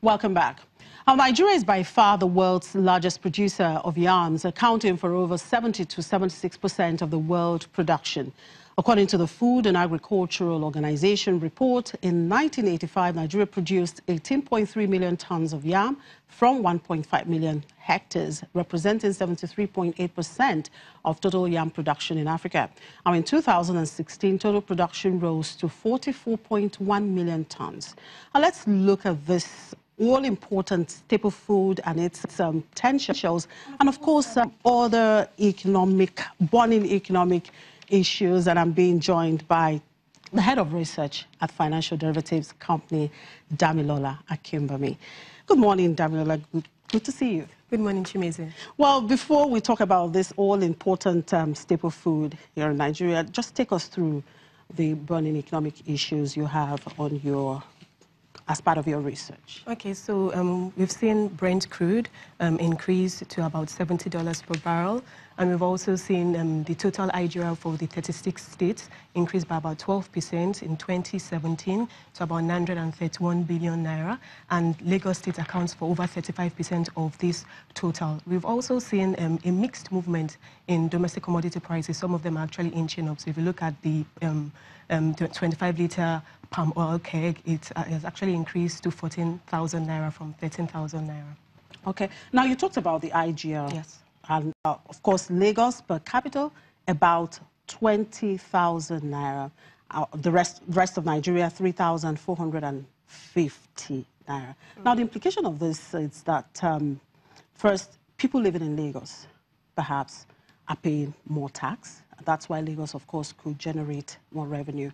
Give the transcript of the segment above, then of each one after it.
Welcome back. Nigeria is by far the world's largest producer of yams, accounting for over 70 to 76% of the world production. According to the Food and Agricultural Organization report, in 1985, Nigeria produced 18.3 million tons of yam from 1.5 million hectares, representing 73.8% of total yam production in Africa. Now, in 2016, total production rose to 44.1 million tons. Now, let's look at this all-important staple food and its potentials, and of course, other burning economic issues. And I'm being joined by the head of research at financial derivatives company, Damilola Akimbami. Good morning, Damilola. Good to see you. Good morning, Chimeze. Well, before we talk about this all-important staple food here in Nigeria, just take us through the burning economic issues you have on as part of your research. Okay, so we've seen Brent crude increase to about $70 per barrel, and we've also seen the total IGR for the 36 states increase by about 12% in 2017 to about 931 billion naira, and Lagos State accounts for over 35% of this total. We've also seen a mixed movement in domestic commodity prices. Some of them are actually inching up. So if you look at the 25-liter palm oil keg, it has actually increased to 14,000 naira from 13,000 naira. Okay. Now, you talked about the IGR. Yes. And, of course, Lagos per capita, about 20,000 naira. The rest of Nigeria, 3,450 naira. Now, the implication of this is that, first, people living in Lagos, perhaps, are paying more tax. That's why Lagos, of course, could generate more revenue.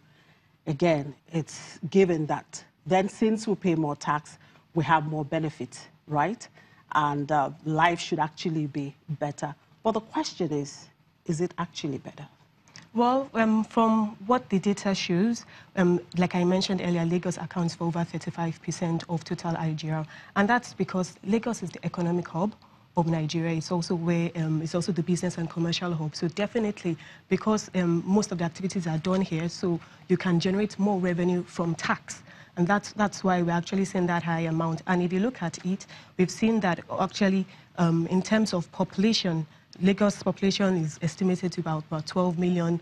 Again, it's given that then since we pay more tax, we have more benefit, right? And life should actually be better. But the question is it actually better? Well, from what the data shows, like I mentioned earlier, Lagos accounts for over 35% of total IGR. And that's because Lagos is the economic hub of Nigeria. It's also where it's also the business and commercial hub. So definitely, because most of the activities are done here, so you can generate more revenue from tax. And that's why we're actually seeing that high amount. And if you look at it, we've seen that actually in terms of population, Lagos population is estimated to about 12 million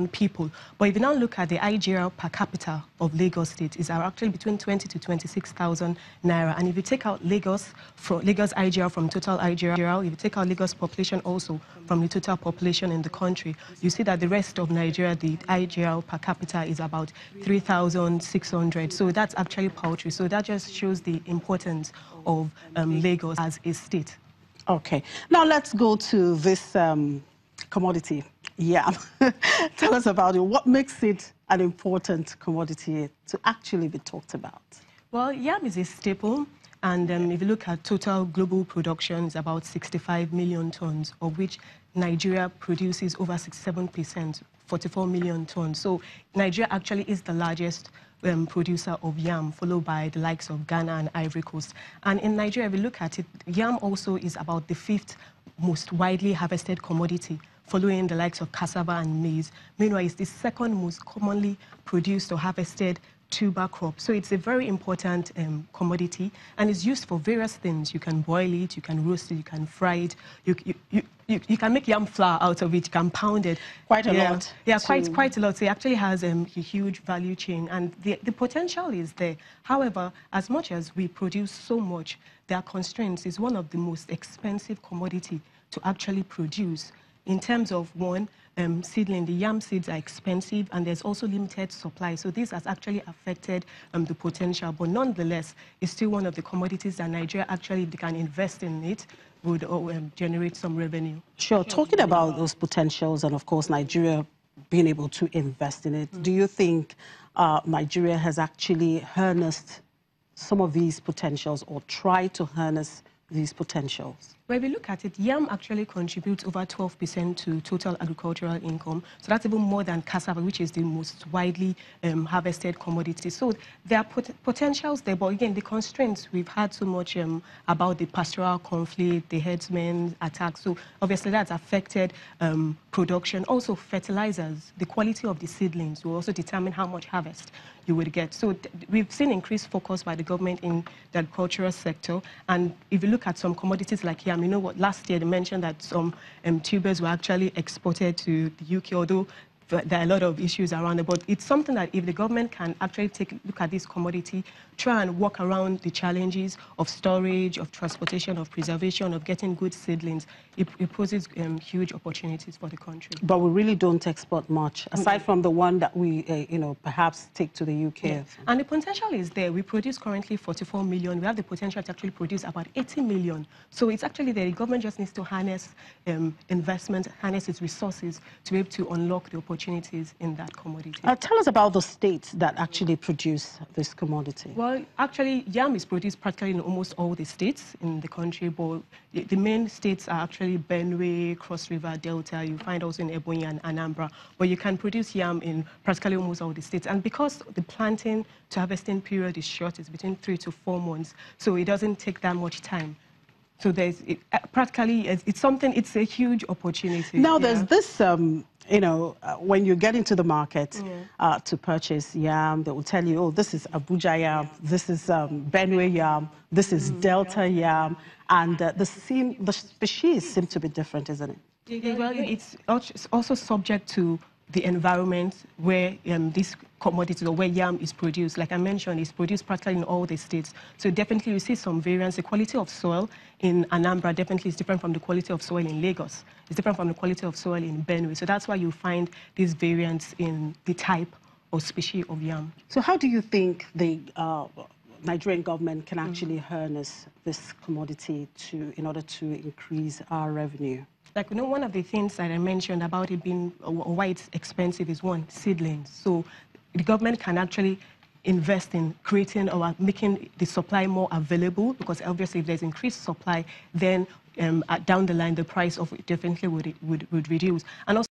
people. But if you now look at the IGR per capita of Lagos State, is actually between 20 to 26,000 naira. And if you take out Lagos IGR from total IGR, if you take out Lagos population also from the total population in the country, you see that the rest of Nigeria, the IGR per capita is about 3,600. So that's actually paltry. So that just shows the importance of Lagos as a state. Okay. Now let's go to this commodity, yam. Tell us about it. What makes it an important commodity to actually be talked about? Well, yam is a staple. And if you look at total global production, it's about 65 million tons, of which Nigeria produces over 67%, 44 million tons. So Nigeria actually is the largest producer of yam, followed by the likes of Ghana and Ivory Coast. And in Nigeria, if we look at it, yam also is about the 5th most widely harvested commodity, following the likes of cassava and maize. Meanwhile, it's the 2nd most commonly produced or harvested tuber crop. So it's a very important commodity, and it's used for various things. You can boil it, you can roast it, you can fry it, you can make yam flour out of it, you can pound it. Quite a lot. Yeah, quite a lot. So it actually has a huge value chain, and the potential is there. However, as much as we produce so much, there are constraints. It's one of the most expensive commodity to actually produce. In terms of seedling, the yam seeds are expensive, and there's also limited supply. So this has actually affected the potential. But nonetheless, it's still one of the commodities that Nigeria actually, if they can invest in it, would generate some revenue. Sure. Talking about those potentials and, of course, Nigeria being able to invest in it, do you think Nigeria has actually harnessed some of these potentials or tried to harness these potentials? Well, if you look at it, yam actually contributes over 12% to total agricultural income. So that's even more than cassava, which is the most widely harvested commodity. So there are potentials there, but again, the constraints, we've had so much about the pastoral conflict, the herdsmen attacks. So obviously that's affected production. Also fertilizers, the quality of the seedlings will also determine how much harvest you would get. So we've seen increased focus by the government in the agricultural sector. And if you look at some commodities like yam, you know what, last year they mentioned that some tubers were actually exported to the UK, although there are a lot of issues around it, but it's something that if the government can actually take a look at this commodity, try and work around the challenges of storage, of transportation, of preservation, of getting good seedlings, it poses huge opportunities for the country. But we really don't export much, aside from the one that we, perhaps take to the UK. Yes. And the potential is there. We produce currently 44 million. We have the potential to actually produce about 80 million. So it's actually there. The government just needs to harness investment, harness its resources to be able to unlock the opportunities in that commodity. Tell us about the states that actually produce this commodity. Well, actually, yam is produced practically in almost all the states in the country, but the main states are actually Benue, Cross River, Delta. You find also in Ebonyi and Anambra, but you can produce yam in practically almost all the states. And because the planting to harvesting period is short, it's between 3 to 4 months, so it doesn't take that much time. So there's practically, it's a huge opportunity. Now, there's this, when you get into the market to purchase yam, they will tell you, oh, this is Abuja yam, this is Benue yam, this is Delta yam, and the species seem to be different, isn't it? Well, it's also subject to the environment where these commodities or where yam is produced. Like I mentioned, it's produced practically in all the states. So definitely you see some variance. The quality of soil in Anambra definitely is different from the quality of soil in Lagos. It's different from the quality of soil in Benue. So that's why you find this variance in the type or species of yam. So how do you think the Nigerian government can actually harness this commodity in order to increase our revenue? Like, one of the things that I mentioned about it being why it's expensive is one, seedlings. So the government can actually invest in creating or making the supply more available, because obviously if there's increased supply, then down the line the price of it definitely would reduce. And also